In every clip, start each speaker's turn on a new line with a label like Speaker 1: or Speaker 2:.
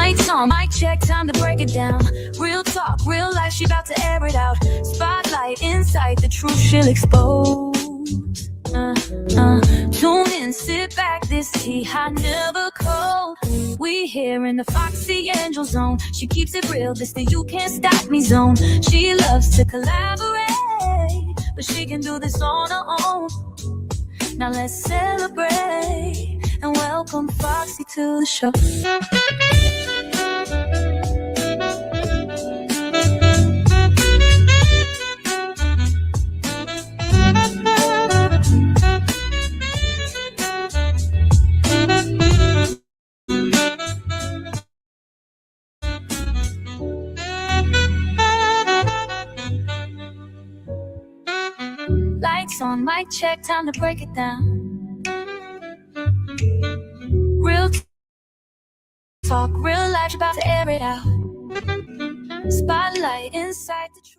Speaker 1: Lights on, mic check, time to break it down. Real talk, real life, she about to air it out. Spotlight, insight, the truth she'll expose. Tune in, sit back, this tea hot, never cold. We here in the Foxy Angel zone. She keeps it real, this the you can't stop me zone. She loves to collaborate, but she can do this on her own. Now let's celebrate and welcome Foxy to the show. Lights on, mic check, time to break it down. Real talk, real life, about to air it out. Spotlight, inside the truth.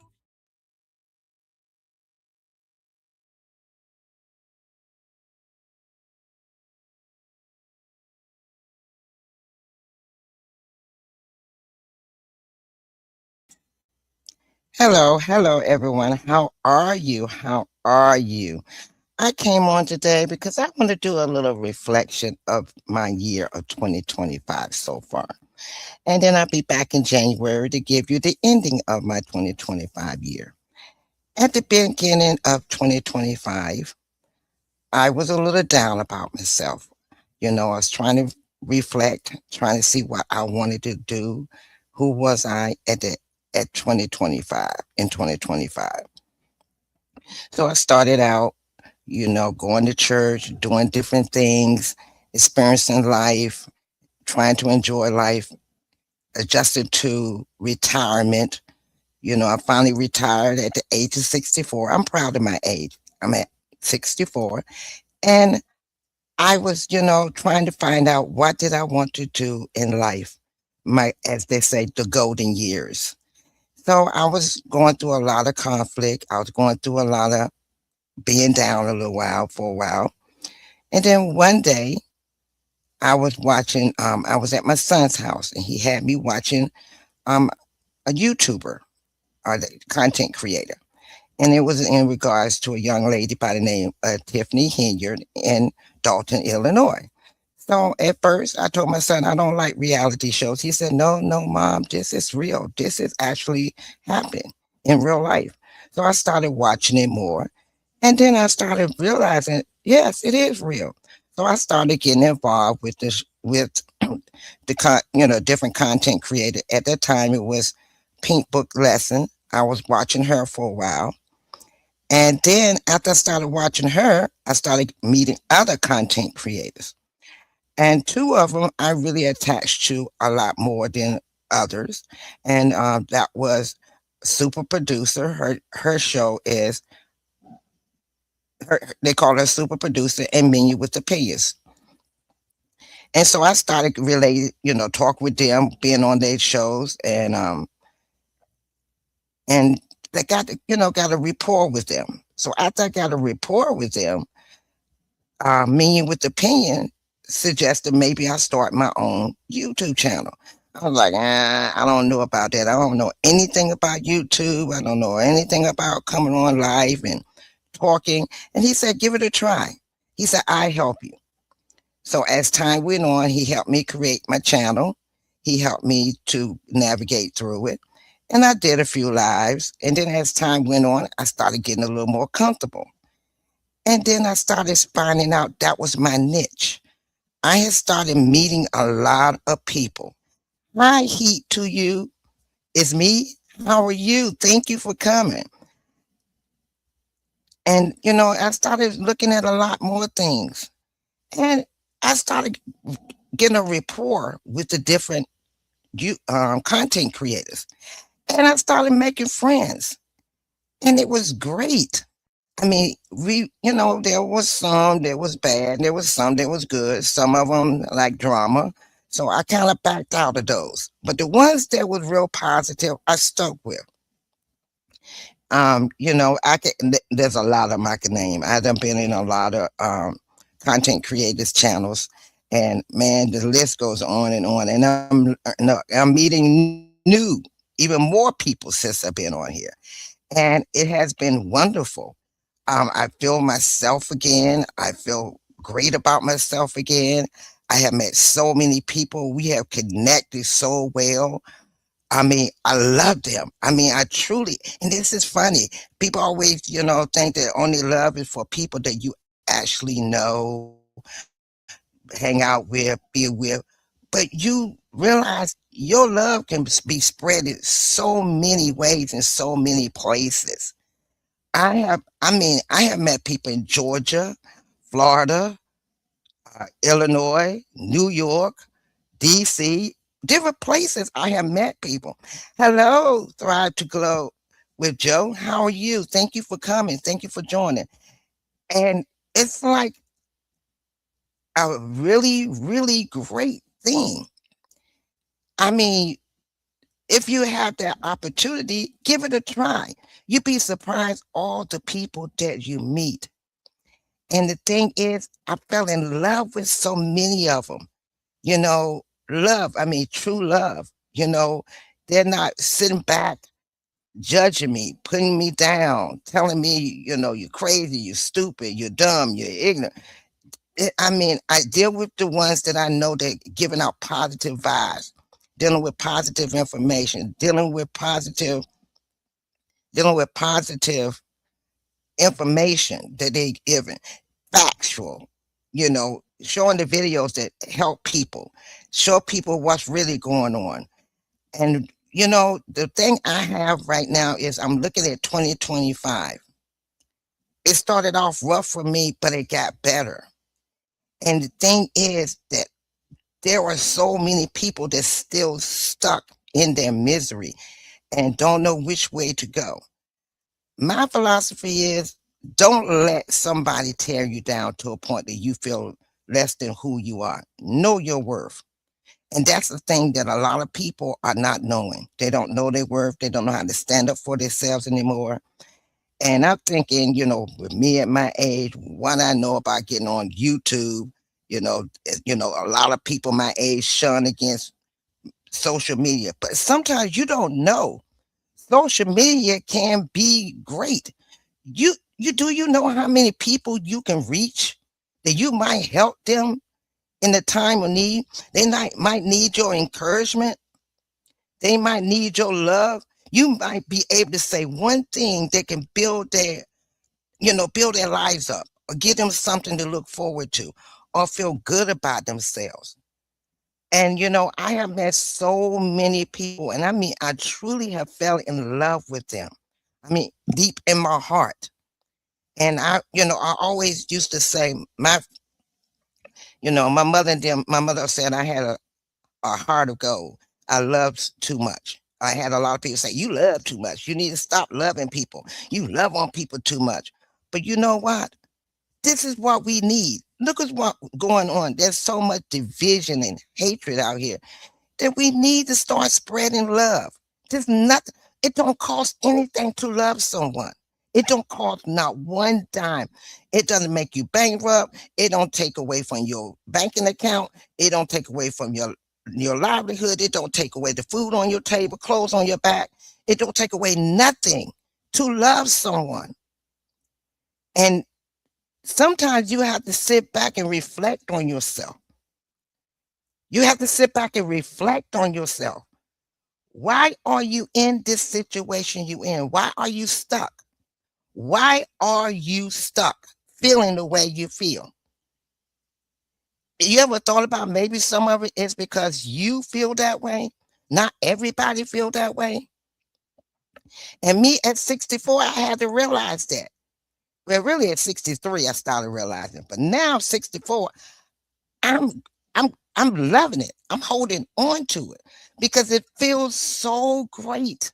Speaker 2: Hello, everyone. How are you? How are you? I came on today because I want to do a little reflection of my year of 2025 so far. And then I'll be back in January to give you the ending of my 2025 year. At the beginning of 2025, I was a little down about myself. I was trying to reflect, trying to see what I wanted to do. Who was I at 2025 in 2025? So I started out, going to church, doing different things, experiencing life, trying to enjoy life, adjusted to retirement. I finally retired at the age of 64. I'm proud of my age. I'm at 64. And I was, trying to find out what did I want to do in life, as they say, the golden years. So I was going through a lot of conflict. I was going through a lot of being down for a while. And then one day I was watching, I was at my son's house and he had me watching a YouTuber or the content creator. And it was in regards to a young lady by the name of Tiffany Henyard in Dalton, Illinois. So at first I told my son, I don't like reality shows. He said, no, mom, this is real. This is actually happening in real life. So I started watching it more. And then I started realizing, yes, it is real. So I started getting involved with this, with different content creator. At that time, it was Pink Book Lesson. I was watching her for a while. And then after I started watching her, I started meeting other content creators. And two of them I really attached to a lot more than others. And that was Super Producer. Her show is they call her Super Producer and Menu with Opinions. And so I started really, talk with them, being on their shows, and they got a rapport with them. So after I got a rapport with them, Menu with Opinion suggested maybe I start my own YouTube channel. I was like, I don't know about that. I don't know anything about YouTube. I don't know anything about coming on live and talking. And he said, give it a try. He said, I help you. So as time went on, he helped me create my channel. He helped me to navigate through it. And I did a few lives. And then as time went on, I started getting a little more comfortable. And then I started finding out that was my niche. I had started meeting a lot of people. Hi, Heat to you. It's me. How are you? Thank you for coming. And, I started looking at a lot more things. And I started getting a rapport with the different content creators. And I started making friends. And it was great. I mean, there was some that was bad, there was some that was good, some of them like drama. So I kind of backed out of those. But the ones that was real positive, I stuck with. There's a lot of them I can name. I done been in a lot of content creators channels, And man, the list goes on and on. And I'm meeting new, even more people since I've been on here. And it has been wonderful. I feel myself again. I feel great about myself again. I have met so many people. We have connected so well. I mean, I love them. I mean, I truly, and this is funny. People always, think that only love is for people that you actually know, hang out with, be with. But you realize your love can be spread in so many ways in so many places. I have met people in Georgia, Florida, Illinois, New York, DC, different places. I have met people. Hello, Thrive to Glow with Joe. How are you? Thank you for coming. Thank you for joining. And it's like a really, really great thing. I mean, if you have that opportunity, give it a try. You'd be surprised all the people that you meet. And the thing is, I fell in love with so many of them. Love, I mean, true love. They're not sitting back, judging me, putting me down, telling me, you're crazy, you're stupid, you're dumb, you're ignorant. I mean, I deal with the ones that I know that giving out positive vibes, dealing with positive information, dealing with positive information that they giving, factual, showing the videos that help people, show people what's really going on. And the thing I have right now is I'm looking at 2025. It started off rough for me, but it got better. And the thing is that there are so many people that's still stuck in their misery and don't know which way to go. My philosophy is don't let somebody tear you down to a point that you feel less than who you are. Know your worth. And that's the thing that a lot of people are not knowing. They don't know their worth. They don't know how to stand up for themselves anymore. And I'm thinking, with me at my age, what I know about getting on YouTube, a lot of people my age shun against social media. But sometimes you don't know. Social media can be great. You know how many people you can reach that you might help them in the time of need. They might need your encouragement. They might need your love. You might be able to say one thing that can build their lives up or give them something to look forward to or feel good about themselves. And I have met so many people, and I mean, I truly have fell in love with them. I mean, deep in my heart. And I always used to say my mother and them, my mother said I had a heart of gold. I loved too much. I had a lot of people say, you love too much. You need to stop loving people. You love on people too much. But you know what? This is what we need. Look at what's going on. There's so much division and hatred out here that we need to start spreading love. There's nothing, it don't cost anything to love someone. It don't cost not one dime. It doesn't make you bankrupt. It don't take away from your banking account. It don't take away from your livelihood. It don't take away the food on your table, clothes on your back. It don't take away nothing to love someone. And sometimes you have to sit back and reflect on yourself. You have to sit back and reflect on yourself. Why are you in this situation you in? Why are you stuck? Why are you stuck feeling the way you feel? You ever thought about maybe some of it is because you feel that way? Not everybody feel that way. And me at 64, I had to realize that. Well, really at 63, I started realizing, but now 64, I'm I'm loving it. I'm holding on to it because it feels so great.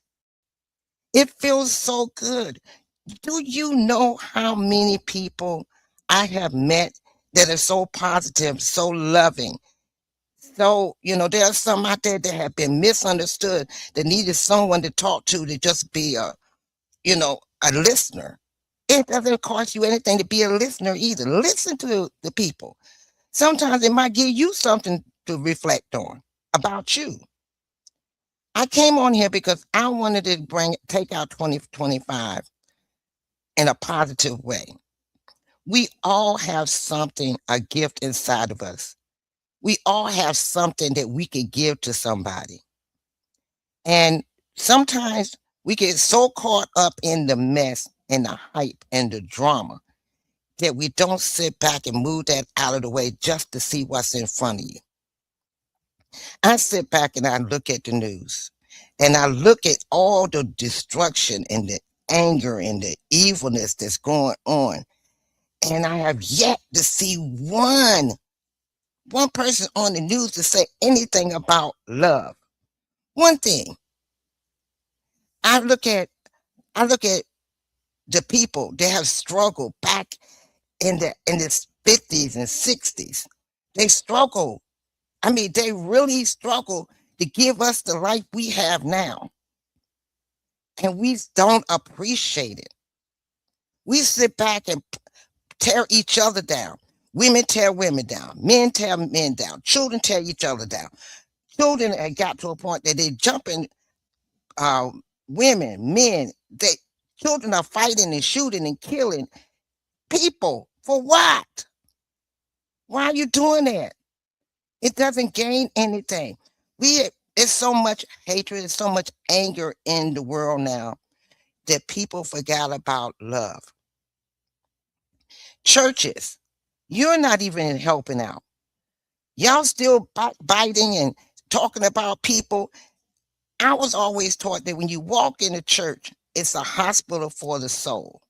Speaker 2: It feels so good. Do you know how many people I have met that are so positive, so loving? So, there are some out there that have been misunderstood that needed someone to talk to just be a listener. It doesn't cost you anything to be a listener either. Listen to the people. Sometimes it might give you something to reflect on about you. I came on here because I wanted to take out 2025 in a positive way. We all have something, a gift inside of us. We all have something that we can give to somebody. And sometimes we get so caught up in the mess and the hype and the drama that we don't sit back and move that out of the way just to see what's in front of you. I sit back and I look at the news and I look at all the destruction and the anger and the evilness that's going on. And I have yet to see one person on the news to say anything about love. One thing. I look at I look at the people that have struggled back in the 50s and 60s. They struggle. I mean, they really struggle to give us the life we have now. And we don't appreciate it. We sit back and tear each other down. Women tear women down. Men tear men down. Children tear each other down. Children have got to a point that they jumping uh, women, men. Children are fighting and shooting and killing people. For what? Why are you doing that? It doesn't gain anything. It's so much hatred, there's so much anger in the world now that people forgot about love. Churches, you're not even helping out. Y'all still biting and talking about people. I was always taught that when you walk in a church, it's a hospital for the soul.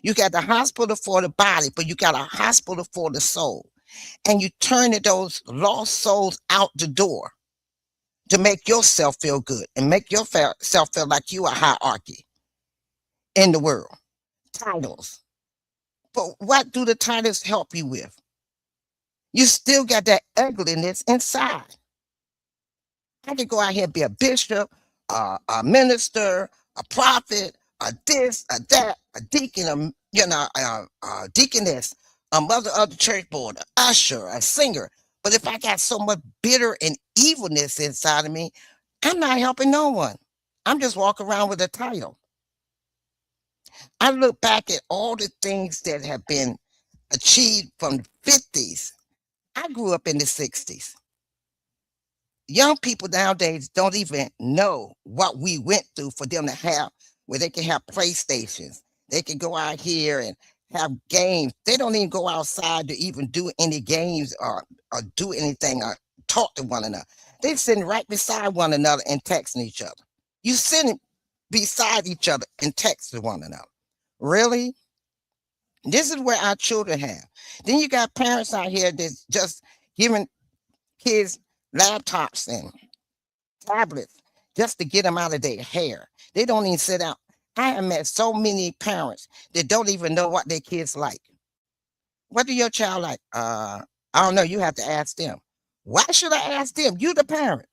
Speaker 2: You got the hospital for the body, but you got a hospital for the soul. And you turn those lost souls out the door to make yourself feel good and make yourself feel like you are hierarchy in the world. Titles. But what do the titles help you with? You still got that ugliness inside. I could go out here and be a bishop, a minister, a prophet, a this, a that, a deacon, a deaconess, a mother of the church board, an usher, a singer. But if I got so much bitter and evilness inside of me, I'm not helping no one. I'm just walking around with a title. I look back at all the things that have been achieved from the 50s. I grew up in the 60s. Young people nowadays don't even know what we went through for them to have where they can have PlayStations. They can go out here and have games. They don't even go outside to even do any games or do anything or talk to one another. They're sitting right beside one another and texting each other. You sitting beside each other and texting one another. Really? This is where our children have. Then you got parents out here that's just giving kids laptops and tablets just to get them out of their hair. They don't even sit out. I have met so many parents that don't even know what their kids like. What do your child like? I don't know. You have to ask them. Why should I ask them? You the parent.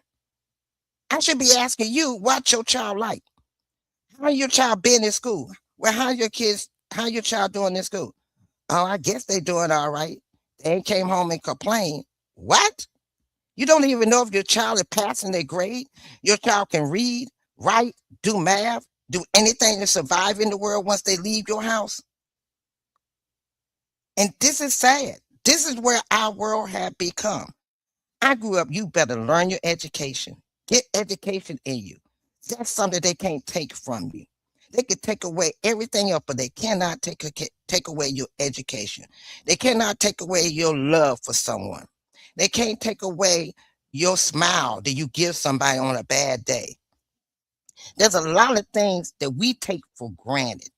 Speaker 2: I should be asking you what your child like. How your child been in school? Well, how your child doing in school? Oh, I guess they doing all right. They ain't came home and complained. What? You don't even know if your child is passing their grade. Your child can read, write, do math, do anything to survive in the world once they leave your house. And this is sad. This is where our world had become. I grew up, you better learn your education. Get education in you. That's something they can't take from you. They can take away everything else, but they cannot take away your education. They cannot take away your love for someone. They can't take away your smile that you give somebody on a bad day. There's a lot of things that we take for granted.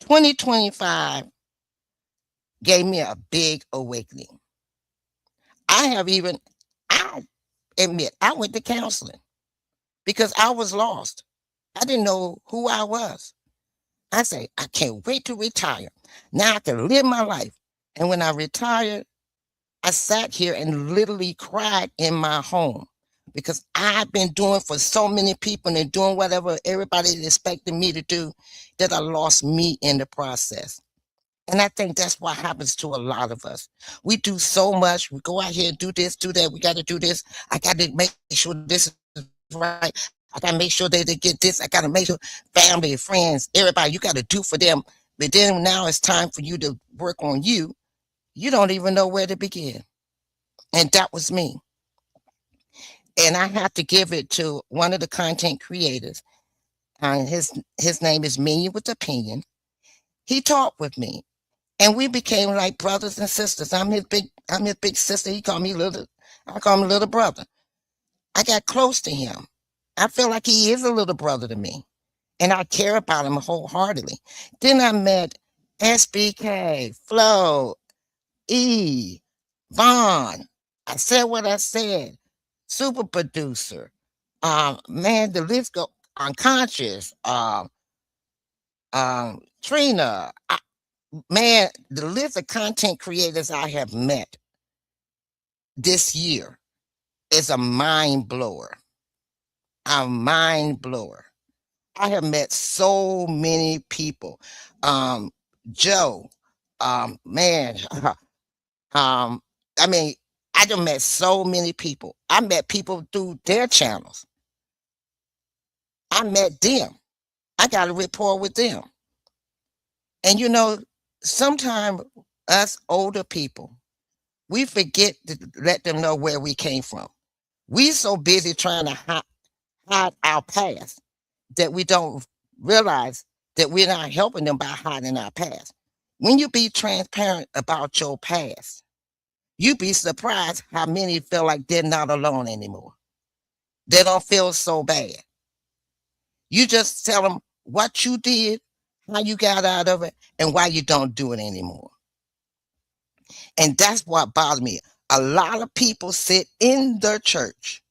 Speaker 2: 2025 gave me a big awakening. I admit, I went to counseling because I was lost. I didn't know who I was. I say, I can't wait to retire. Now I can live my life. And when I retired, I sat here and literally cried in my home because I've been doing for so many people and doing whatever everybody is expecting me to do that I lost me in the process. And I think that's what happens to a lot of us. We do so much. We go out here and do this, do that. We got to do this. I got to make sure this is right. I got to make sure they get this. I got to make sure family, friends, everybody, you got to do for them. But then now it's time for you to work on you. You don't even know where to begin. And that was me. And I have to give it to one of the content creators. His name is Minion with Opinion. He talked with me, and we became like brothers and sisters. I'm his big sister. He called me little. I call him little brother. I got close to him. I feel like he is a little brother to me, and I care about him wholeheartedly. Then I met SBK, Flo, E, Vaughn. I said what I said. Super producer. Man, the list go unconscious. Trina. Man, the list of content creators I have met this year is a mind blower. A mind blower. I have met so many people. Um, Joe, man, um, I mean, I just met so many people. I met people through their channels. I met them. I got a rapport with them. And sometimes us older people, we forget to let them know where we came from. We so busy trying to hide our past that we don't realize that we're not helping them by hiding our past. When you be transparent about your past, you'd be surprised how many feel like they're not alone anymore. They don't feel so bad. You just tell them what you did, how you got out of it, and why you don't do it anymore. And that's what bothers me. A lot of people sit in the church.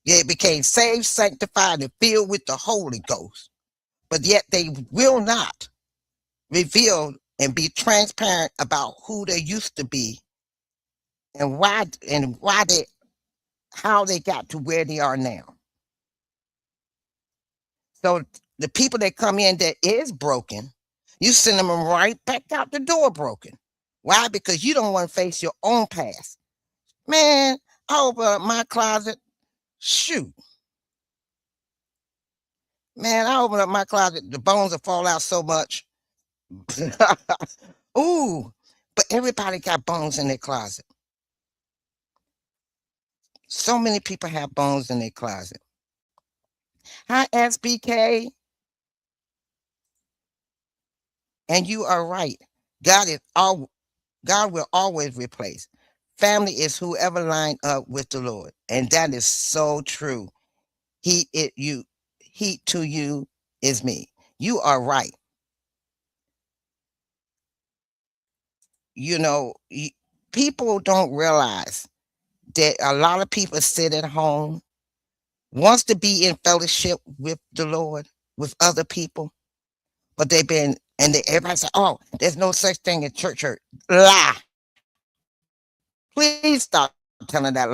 Speaker 2: They became saved, sanctified, and filled with the Holy Ghost. But yet they will not reveal and be transparent about who they used to be and why they how they got to where they are now. So the people that come in that is broken, you send them right back out the door broken. Why? Because you don't want to face your own past. Man, I open up my closet. Shoot. Man, I open up my closet. The bones will fall out so much. Ooh. But everybody got bones in their closet. So many people have bones in their closet. Hi, SBK. And you are right. God is all God will always replace. Family is whoever lined up with the Lord. And that is so true. He to you is me. You are right. You know, people don't realize that a lot of people sit at home, wants to be in fellowship with the Lord, with other people, but they've been, and everybody say, oh, there's no such thing as church hurt. Lie. Please stop telling that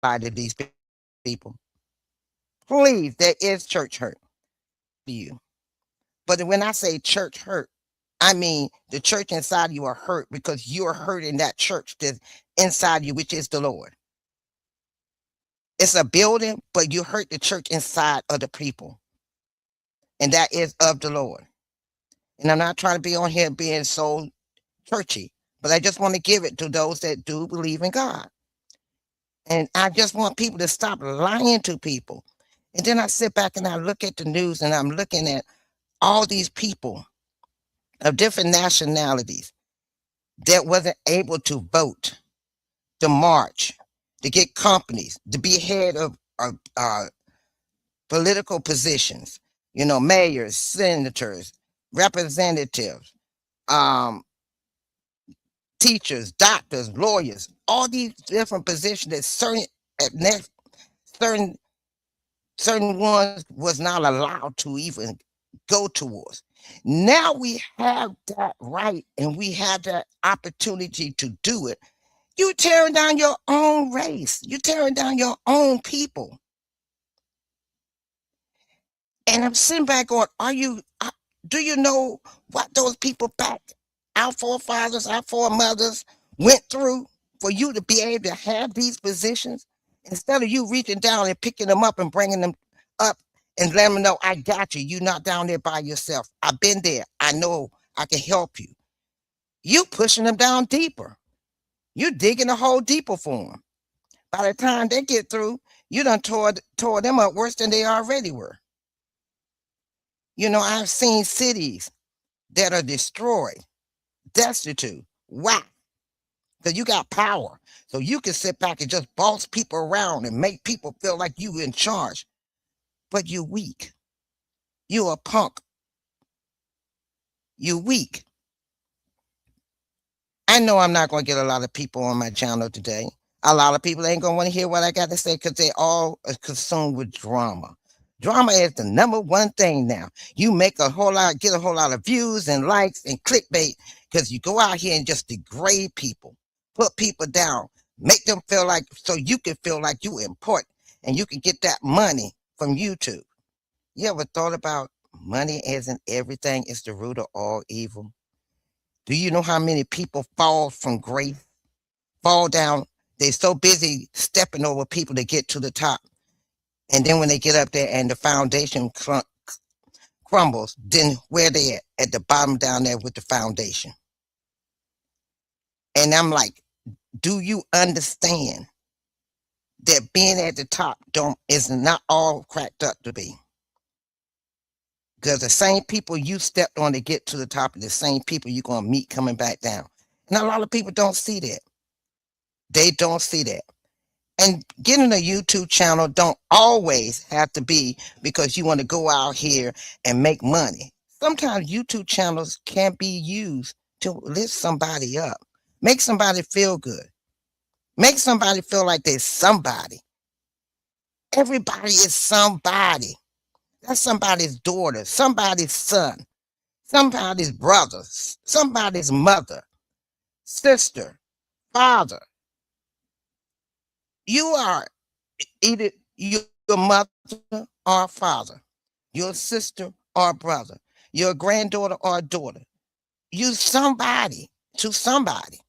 Speaker 2: lie to these people. Please, there is church hurt. I promise you. But when I say church hurt, I mean the church inside you are hurt because you're hurting that church that's inside you, which is the Lord. It's a building, but you hurt the church inside of the people, and that is of the Lord. And I'm not trying to be on here being so churchy, but I just want to give it to those that do believe in God. And I just want people to stop lying to people. And then I sit back and I look at the news and I'm looking at all these people of different nationalities that wasn't able to vote, to march, to get companies, to be head of political positions, mayors, senators, representatives, um, teachers, doctors, lawyers, all these different positions that certain certain ones was not allowed to even go towards. Now we have that right and we have that opportunity to do it. You're tearing down your own race. You're tearing down your own people. And I'm sitting back going, do you know what those people back our forefathers, our foremothers went through for you to be able to have these positions? Instead of you reaching down and picking them up and bringing them up and letting them know, I got you. You're not down there by yourself. I've been there. I know I can help you. You pushing them down deeper. You digging a hole deeper for them. By the time they get through, you done tore them up worse than they already were. You know, I've seen cities that are destroyed, destitute. Why? Because you got power. So you can sit back and just boss people around and make people feel like you in charge. But you're weak. You're a punk. You're weak. I know I'm not going to get a lot of people on my channel today. A lot of people ain't going to want to hear what I got to say because they all are consumed with drama. Drama is the number one thing now. You make a whole lot, get a whole lot of views and likes and clickbait because you go out here and just degrade people, put people down, make them feel like, so you can feel like you important and you can get that money from YouTube. You ever thought about money isn't everything? It's the root of all evil. Do you know how many people fall from grace, fall down? They're so busy stepping over people to get to the top. And then when they get up there and the foundation crumbles, then where they at the bottom down there with the foundation. And I'm like, do you understand that being at the top is not all cracked up to be? Because the same people you stepped on to get to the top are the same people you're going to meet coming back down. And a lot of people don't see that. They don't see that. And getting a YouTube channel don't always have to be because you want to go out here and make money. Sometimes YouTube channels can be used to lift somebody up, make somebody feel good, make somebody feel like they're somebody. Everybody is somebody. That's somebody's daughter, somebody's son, somebody's brother, somebody's mother, sister, father. You are either your mother or father, your sister or brother, your granddaughter or daughter. You somebody to somebody.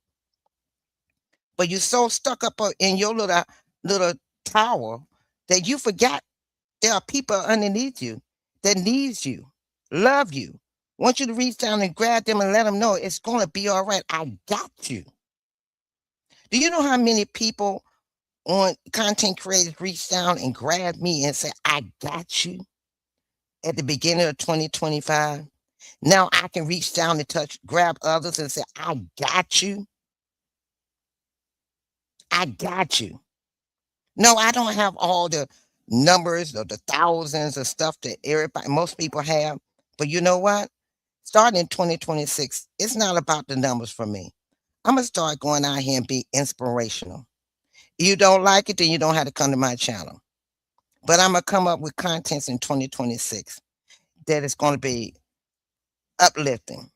Speaker 2: But you're so stuck up in your little tower that you forgot there are people underneath you that needs you, love you, want you to reach down and grab them and let them know it's going to be all right. I got you. Do you know how many people on content creators reach down and grab me and say, I got you at the beginning of 2025? Now I can reach down and grab others and say, I got you. I got you. No, I don't have all the numbers or the thousands of stuff that most people have. But you know what? Starting in 2026, it's not about the numbers for me. I'm going to start going out here and be inspirational. You don't like it, then you don't have to come to my channel. But I'm going to come up with contents in 2026 that is going to be uplifting.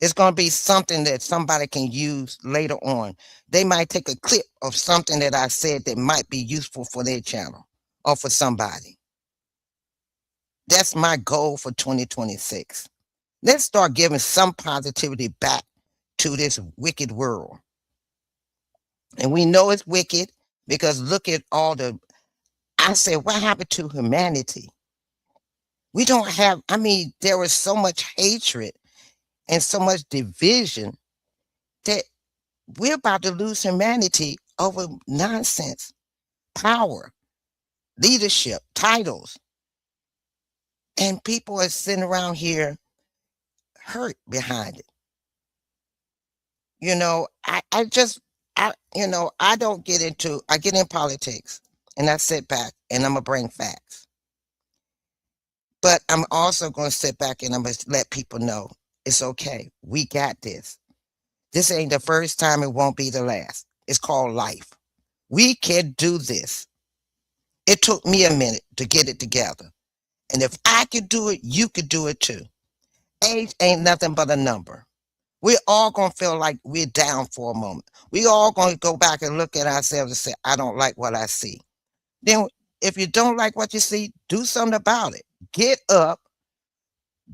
Speaker 2: It's going to be something that somebody can use later on. They might take a clip of something that I said that might be useful for their channel or for somebody. That's my goal for 2026. Let's start giving some positivity back to this wicked world. And we know it's wicked because look at I said, what happened to humanity? We don't have, there is so much hatred and so much division that we're about to lose humanity over nonsense, power, leadership, titles. And people are sitting around here hurt behind it. You know, I get in politics and I sit back and I'm going to bring facts. But I'm also going to sit back and I'm going to let people know it's okay. We got this. This ain't the first time. It won't be the last. It's called life. We can do this. It took me a minute to get it together. And if I could do it, you could do it too. Age ain't nothing but a number. We're all going to feel like we're down for a moment. We all going to go back and look at ourselves and say, I don't like what I see. Then if you don't like what you see, do something about it. Get up,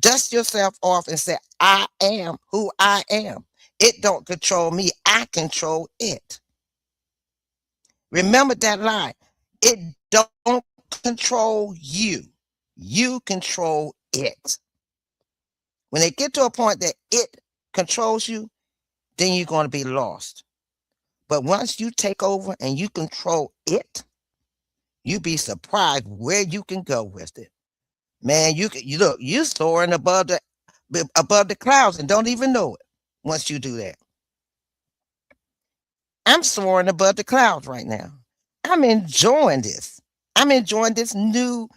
Speaker 2: Dust yourself off and say, I am who I am. It don't control me. I control it. Remember that line. It don't control you. You control it. When they get to a point that it controls you, then you're going to be lost. But once you take over and you control it, you'd be surprised where you can go with it. Man, you look, you soaring above the clouds and don't even know it once you do that. I'm soaring above the clouds right now. I'm enjoying this. I'm enjoying this new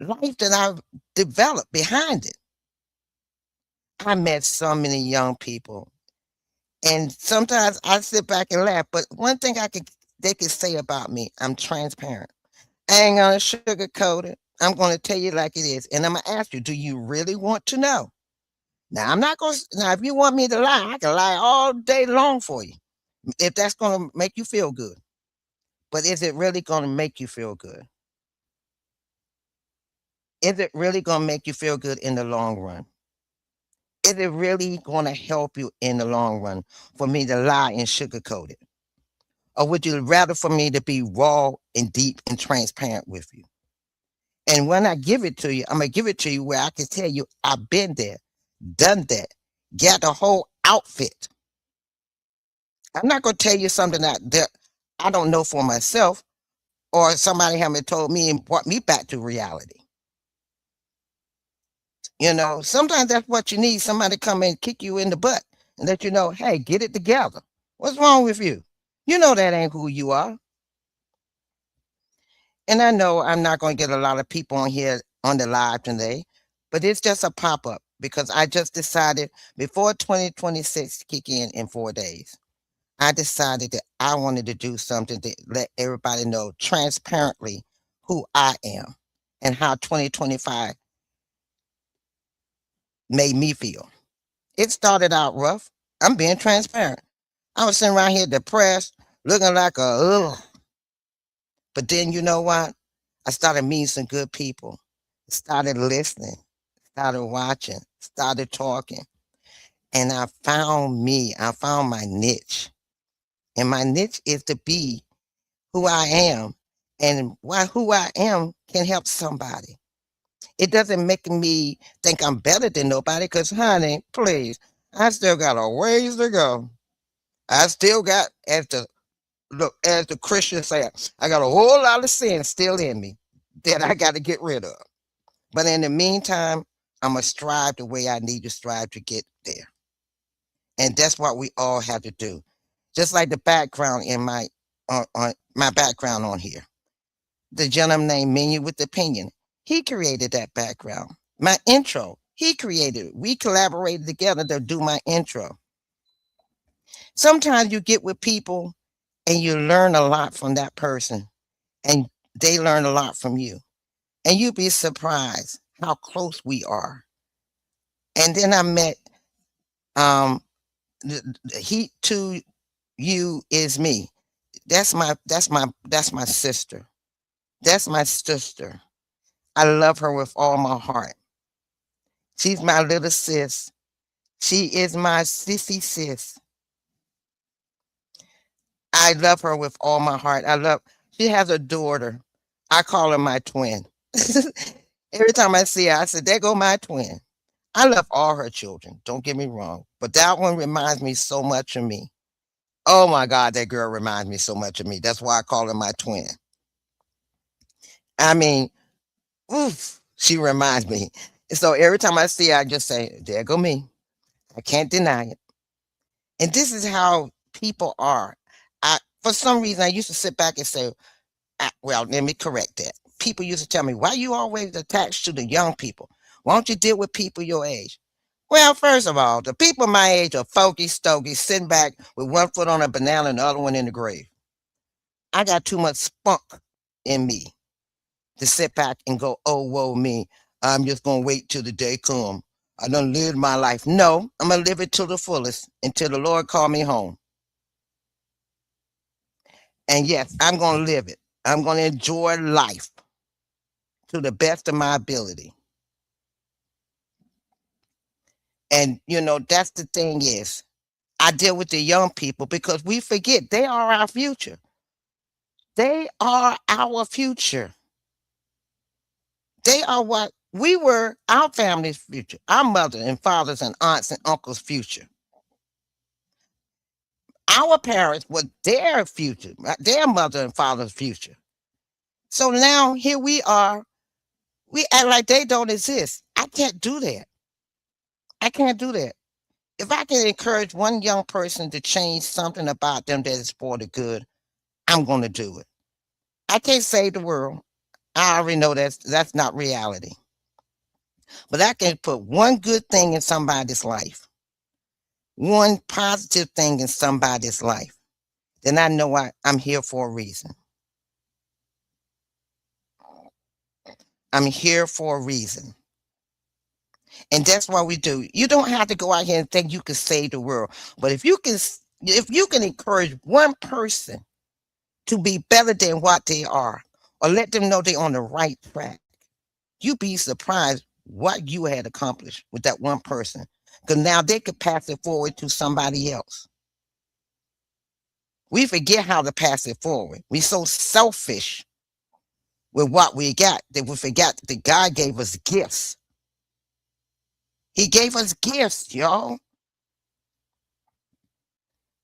Speaker 2: life that I've developed behind it. I met so many young people, and sometimes I sit back and laugh. But one thing they could say about me, I'm transparent. I ain't gonna sugarcoat it. I'm gonna tell you like it is, and I'm gonna ask you, do you really want to know? Now I'm not gonna. Now, if you want me to lie, I can lie all day long for you, if that's gonna make you feel good. But is it really gonna make you feel good? Is it really gonna make you feel good in the long run? Is it really gonna help you in the long run for me to lie and sugarcoat it? Or would you rather for me to be raw and deep and transparent with you? And when I give it to you, I'm gonna give it to you where I can tell you I've been there, done that, got the whole outfit. I'm not gonna tell you something that I don't know for myself, or somebody haven't told me and brought me back to reality. Sometimes that's what you need, somebody to come and kick you in the butt and let you know, hey, get it together. What's wrong with you? You know that ain't who you are. And I know I'm not going to get a lot of people on here on the live today, but it's just a pop up because I just decided before 2026 kick in 4 days, I decided that I wanted to do something to let everybody know transparently who I am and how 2025 made me feel. It started out rough. I'm being transparent. I was sitting around here depressed, looking like a ugh. But then you know what? I started meeting some good people, started listening, started watching, started talking. And I found me. I found my niche. And my niche is to be who I am. And why who I am can help somebody. It doesn't make me think I'm better than nobody because, honey, please, I still got a ways to go. I still got, as the Christians say, I got a whole lot of sin still in me that I got to get rid of. But in the meantime, I'm going to strive the way I need to strive to get there. And that's what we all have to do. Just like the background in on my background on here. The gentleman named Menu with Opinion, he created that background. My intro, he created it. We collaborated together to do my intro. Sometimes you get with people and you learn a lot from that person and they learn a lot from you. And you'd be surprised how close we are. And then I met he to you is me. That's my sister. That's my sister. I love her with all my heart. She's my little sis. She is my sissy sis. I love her with all my heart. She has a daughter. I call her my twin. Every time I see her, I say, there go my twin. I love all her children. Don't get me wrong. But that one reminds me so much of me. Oh my God, that girl reminds me so much of me. That's why I call her my twin. I mean, oof, she reminds me. So every time I see her, I just say, there go me. I can't deny it. And this is how people are. For some reason, I used to sit back and say, well, let me correct that. People used to tell me, why you always attached to the young people? Why don't you deal with people your age? Well, first of all, the people my age are folky stogie, sitting back with one foot on a banana and the other one in the grave. I got too much spunk in me to sit back and go, oh, whoa, me. I'm just going to wait till the day come. I done lived my life. No, I'm going to live it to the fullest until the Lord call me home. And yes, I'm going to live it. I'm going to enjoy life to the best of my ability. And that's the thing is, I deal with the young people because we forget they are our future. They are our future. They are what we were, our family's future, our mother and fathers and aunts and uncles' future. Our parents were their future, their mother and father's future. So now here we are. We act like they don't exist. I can't do that. I can't do that. If I can encourage one young person to change something about them that is for the good, I'm going to do it. I can't save the world. I already know that's not reality. But I can put one good thing in somebody's life, one positive thing in somebody's life. Then I know I'm here for a reason. I'm here for a reason. And that's what we do. You don't have to go out here and think you can save the world. But if you can encourage one person to be better than what they are, or let them know they're on the right track, you'd be surprised what you had accomplished with that one person. Because now they could pass it forward to somebody else. We forget how to pass it forward. We're so selfish with what we got that we forgot that God gave us gifts. He gave us gifts, y'all.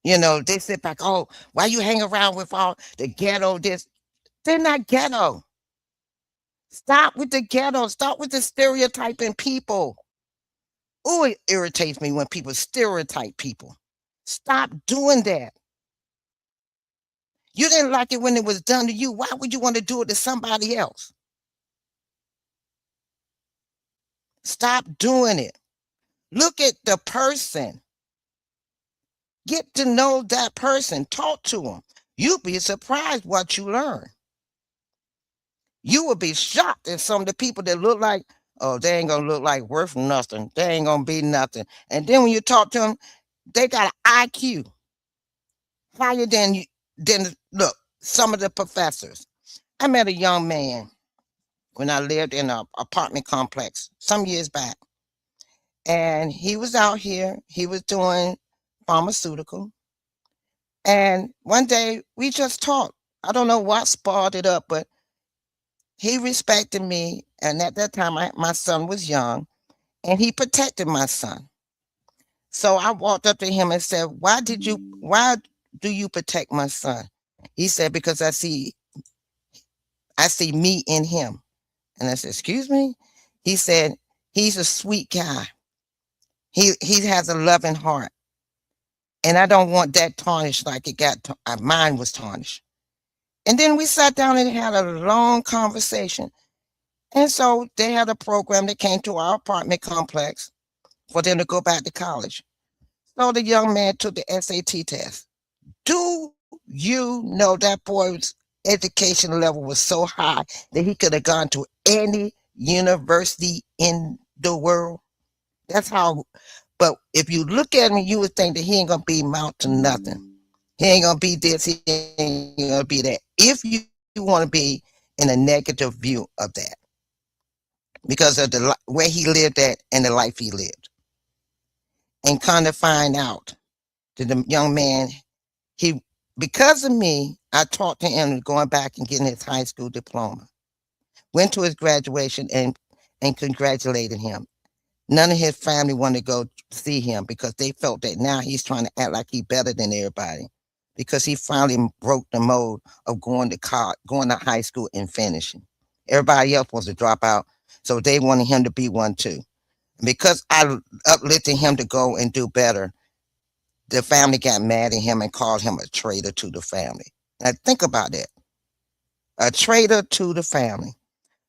Speaker 2: They sit back, oh, why you hang around with all the ghetto this? They're not ghetto. Stop with the ghetto. Stop with the stereotyping people. Oh, it irritates me when people stereotype people. Stop doing that. You didn't like it when it was done to you. Why would you want to do it to somebody else? Stop doing it. Look at the person. Get to know that person. Talk to them. You'll be surprised what you learn. You will be shocked at some of the people that look like, oh, they ain't gonna look like worth nothing. They ain't gonna be nothing. And then when you talk to them, they got an IQ higher than look, some of the professors. I met a young man when I lived in an apartment complex some years back. And he was out here, he was doing pharmaceutical. And one day we just talked. I don't know what sparked it up, but he respected me. And at that time, my son was young, and he protected my son. So I walked up to him and said, why do you protect my son? He said, because I see me in him. And I said, excuse me? He said, he's a sweet guy. He has a loving heart. And I don't want that tarnished like mine was tarnished. And then we sat down and had a long conversation. And so they had a program that came to our apartment complex for them to go back to college. So the young man took the SAT test. Do you know that boy's education level was so high that he could have gone to any university in the world? That's how. But if you look at him, you would think that he ain't gonna be amount to nothing. He ain't gonna be this. He ain't gonna be that. If you want to be in a negative view of that, because of the where he lived at and the life he lived, and kind of find out that the young man, he because of me, I talked to him going back and getting his high school diploma. Went to his graduation and congratulated him. None of his family wanted to go see him because they felt that now he's trying to act like he's better than everybody because he finally broke the mold of going to college, going to high school and finishing. Everybody else was to drop out, so they wanted him to be one too. Because I uplifted him to go and do better, the family got mad at him and called him a traitor to the family. Now think about that. A traitor to the family.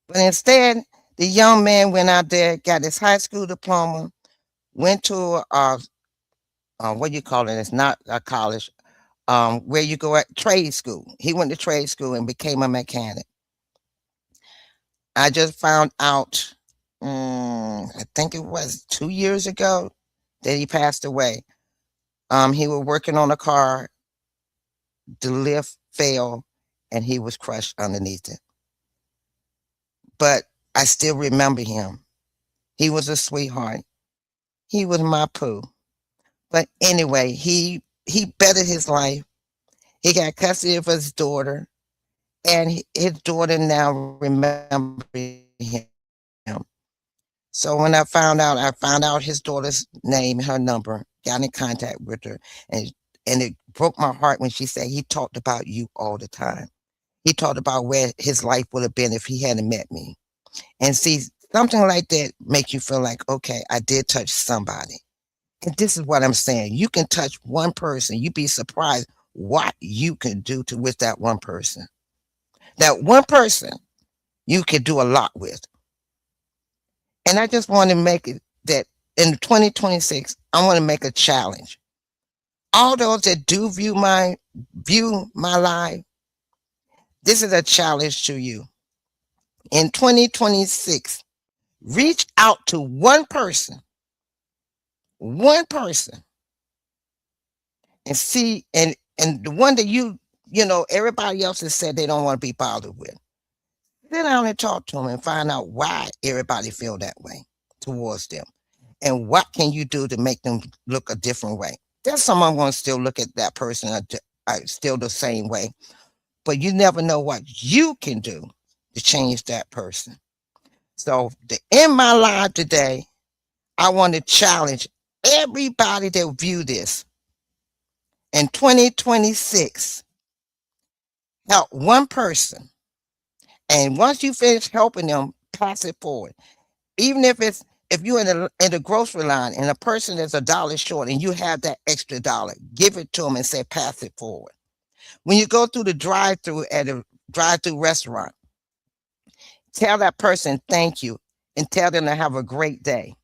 Speaker 2: But instead, the young man went out there, got his high school diploma, went to what you call it? It's not a college, where you go at trade school. He went to trade school and became a mechanic. I just found out, I think it was 2 years ago that he passed away. He was working on a car, the lift fell, and he was crushed underneath it. But I still remember him. He was a sweetheart. He was my poo. But anyway, he bettered his life. He got custody of his daughter, and his daughter now remembers him. So when I found out his daughter's name, her number, got in contact with her, and it broke my heart when she said he talked about you all the time. He talked about where his life would have been if he hadn't met me. And see, something like that makes you feel like, okay, I did touch somebody. And this is what I'm saying. You can touch one person. You'd be surprised what you can do to with that one person. That one person you can do a lot with. And I just want to make it that in 2026, I want to make a challenge. All those that do view my live, this is a challenge to you. In 2026, reach out to one person, and see, and the one that everybody else has said they don't want to be bothered with. Sit down and talk to them and find out why everybody feel that way towards them, and what can you do to make them look a different way. There's someone going to still look at that person still the same way, but you never know what you can do to change that person. So to end my live today, I want to challenge everybody that view this in 2026. Help one person, and once you finish helping them, pass it forward. Even if you're in the grocery line and a person is $1 short and you have that extra dollar, give it to them and say pass it forward. When you go through the drive-through at a drive-through restaurant, tell that person thank you and tell them to have a great day,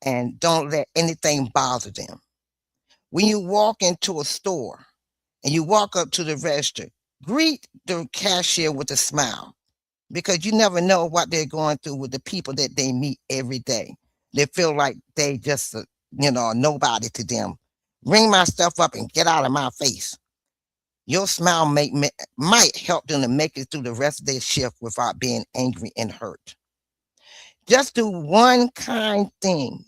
Speaker 2: and don't let anything bother them. When you walk into a store and you walk up to the register, greet the cashier with a smile, because you never know what they're going through with the people that they meet every day. They feel like they just, nobody to them. Ring my stuff up and get out of my face. Your smile might help them to make it through the rest of their shift without being angry and hurt. Just do one kind thing.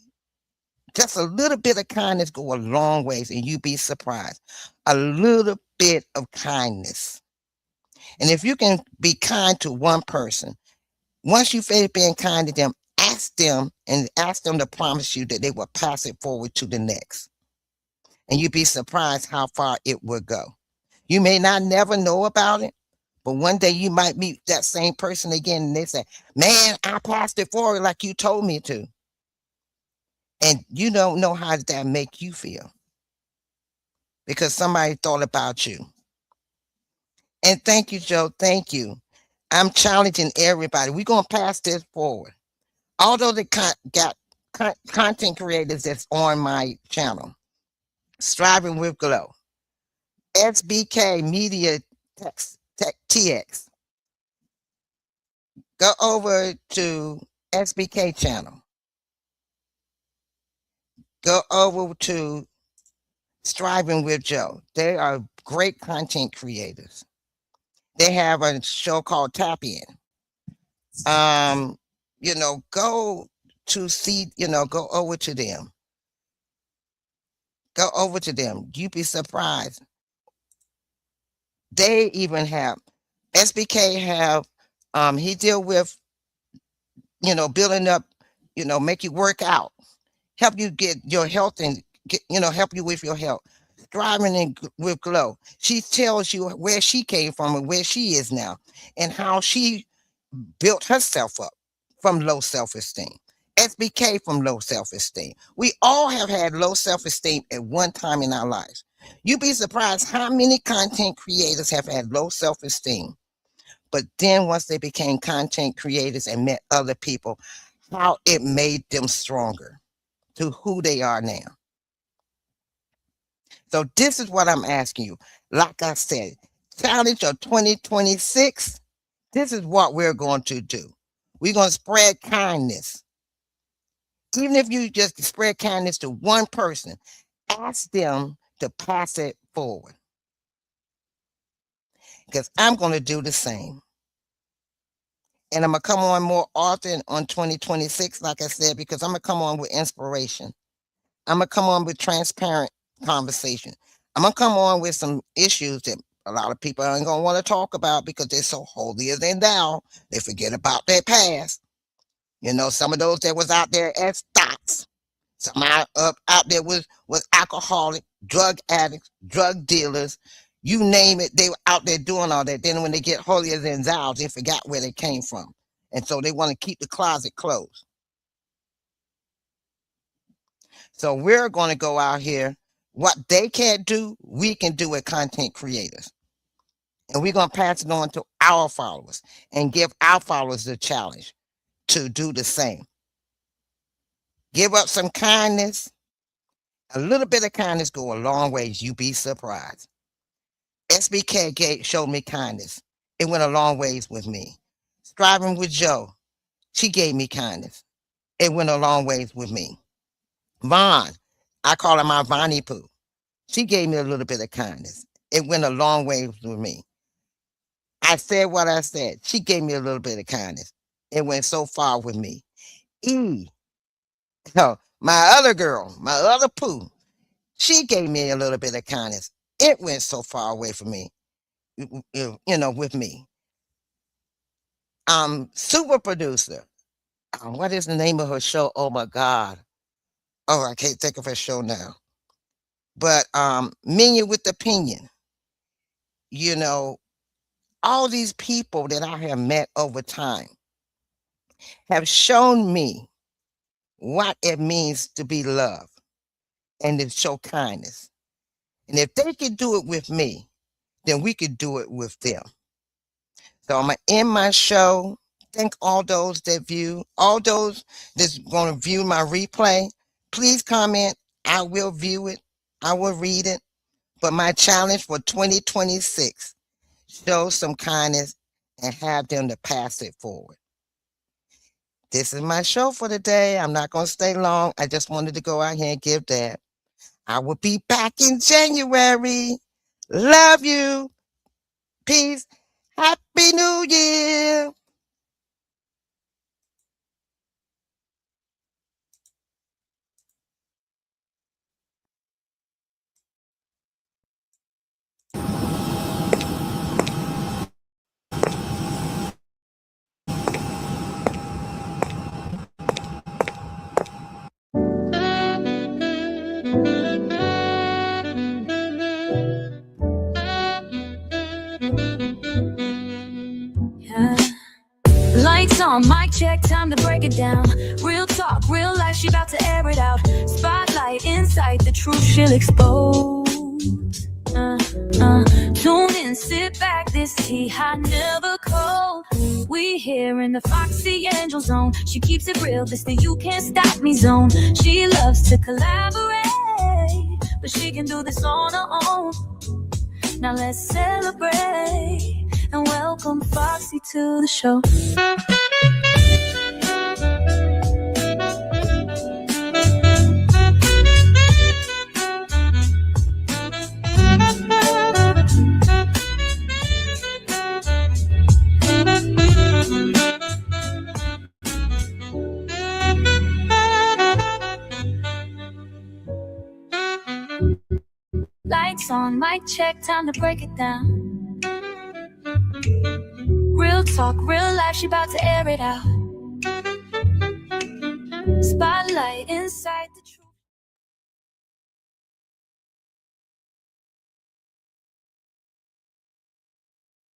Speaker 2: Just a little bit of kindness go a long ways, and you'd be surprised. A little bit of kindness. And if you can be kind to one person, once you finish being kind to them, ask them to promise you that they will pass it forward to the next. And you'd be surprised how far it will go. You may not never know about it, but one day you might meet that same person again and they say, man, I passed it forward like you told me to. And you don't know how that make you feel, because somebody thought about you. And thank you, Joe. Thank you. I'm challenging everybody. We're going to pass this forward. Although got content creators that's on my channel, Striving with Glow, SBK Media Tech TX. Go over to SBK channel. Go over to Striving with Joe. They are great content creators. They have a show called Tap In. Go to see, go over to them. Go over to them. You'd be surprised. They even have SBK have he deal with, building up, make you work out, help you get your health and help you with your health. Striving with Glow. She tells you where she came from and where she is now, and how she built herself up from low self-esteem. SBK from low self-esteem. We all have had low self-esteem at one time in our lives. You'd be surprised how many content creators have had low self-esteem. But then once they became content creators and met other people, how it made them stronger to who they are now. So this is what I'm asking you. Like I said, challenge of 2026, this is what we're going to do. We're going to spread kindness. Even if you just spread kindness to one person, ask them to pass it forward. Because I'm going to do the same. And I'm going to come on more often on 2026, like I said, because I'm going to come on with inspiration. I'm gonna come on with transparent conversation. I'm gonna come on with some issues that a lot of people ain't gonna want to talk about because they're so holier than thou. They forget about their past. You know, some of those that was out there as thoughts, some out there was alcoholic, drug addicts, drug dealers, you name it. They were out there doing all that. Then when they get holier than thou, they forgot where they came from, and so they want to keep the closet closed. So we're going to go out here. What they can't do, we can do as content creators. And we're going to pass it on to our followers and give our followers the challenge to do the same. Give up some kindness. A little bit of kindness go a long ways. You be surprised. SBK showed me kindness. It went a long ways with me. Striving with Joe, she gave me kindness. It went a long ways with me. Vaughn, I call her my Vonnie Pooh. She gave me a little bit of kindness. It went a long way with me. I said what I said. She gave me a little bit of kindness. It went so far with me. E, my other girl, my other Pooh, she gave me a little bit of kindness. It went so far away from me, with me. Super producer. What is the name of her show? Oh my God. Oh, I can't think of her show now. But Minion with Opinion. You know, all these people that I have met over time have shown me what it means to be loved and to show kindness. And if they could do it with me, then we could do it with them. So I'm going to end my show. Thank all those that view, all those that's going to view my replay. Please comment. I will view it. I will read it. But my challenge for 2026, show some kindness and have them to pass it forward. This is my show for today. I'm not going to stay long. I just wanted to go out here and give that. I will be back in January. Love you. Peace. Happy New Year.
Speaker 1: Lights on, mic check, time to break it down. Real talk, real life, she about to air it out. Spotlight, insight, the truth she'll expose. Tune in, sit back, this tea hot, never cold. We here in the Foxy Angel Zone. She keeps it real, this the you can't stop me zone. She loves to collaborate, but she can do this on her own. Now let's celebrate and welcome Foxy to the show. Lights on, mic check, time to break it down. Real talk, real life, she about to air it out. Spotlight inside the truth.